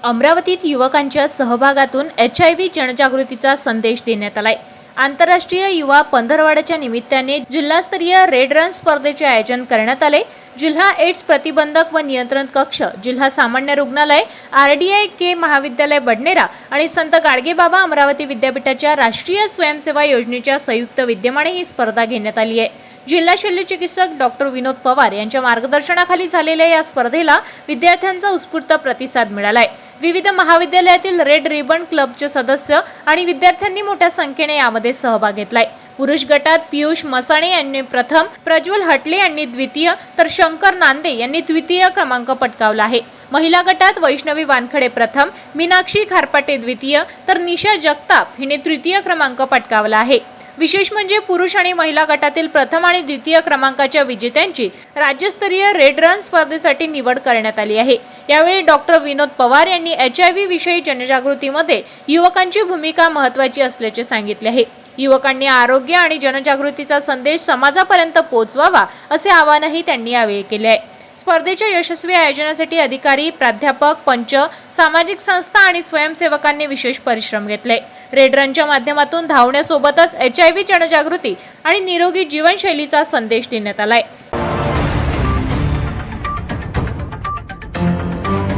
अमरावतीत युवकांच्या सहभागातून HIV जनजागृतीचा संदेश देण्यात आलाय। आंतरराष्ट्रीय युवा पंधरवड्याच्या निमित्ताने जिल्हास्तरीय रेड रन स्पर्धेचे आयोजन करण्यात आले। जिल्हा एड्स प्रतिबंधक व नियंत्रण कक्ष, जिल्हा सामान्य रुग्णालय, RDI के महाविद्यालय बडनेरा आणि संत गाडगेबाबा अमरावती विद्यापीठाच्या राष्ट्रीय स्वयंसेवा योजनेच्या संयुक्त विद्यमाने ही स्पर्धा घेण्यात आली आहे। जिल्हा शल्यचिकित्सक डॉक्टर विनोद पवार यांच्या मार्गदर्शनाखाली झालेल्या या स्पर्धेला विद्यार्थ्यांचा उत्स्फूर्त प्रतिसाद मिळालाय। विविध महाविद्यालयातील रेड रिबन क्लबचे सदस्य आणि विद्यार्थ्यांनी मोठ्या संख्येने यामध्ये सहभाग घेतलाय। पुरुष गटात पियुष मसाणे यांनी प्रथम, प्रज्वल हटले यांनी द्वितीय, तर शंकर नांदे यांनी द्वितीय क्रमांक पटकावला आहे। महिला गटात वैष्णवी वानखडे प्रथम, मीनाक्षी खारपाटे द्वितीय, तर निशा जगताप हिने तृतीय क्रमांक पटकावला आहे। विशेष म्हणजे पुरुष आणि महिला गटातील प्रथम आणि द्वितीय क्रमांकाच्या विजेत्यांची राज्यस्तरीय रेड रन स्पर्धेसाठी निवड करण्यात आली आहे। यावेळी डॉक्टर विनोद पवार यांनी HIV विषयी जनजागृतीमध्ये युवकांची भूमिका महत्त्वाची असल्याचे सांगितले आहे। युवकांनी आरोग्य आणि जनजागृतीचा संदेश समाजापर्यंत पोहोचवावा असे आवाहनही त्यांनी यावेळी केले आहे। स्पर्धेच्या यशस्वी आयोजनासाठी अधिकारी, प्राध्यापक, पंच, सामाजिक संस्था आणि स्वयंसेवकांनी विशेष परिश्रम घेतले। रेड रनच्या माध्यमातून धावण्यासोबतच HIV जनजागृती आणि निरोगी जीवनशैलीचा संदेश देण्यात आलाय।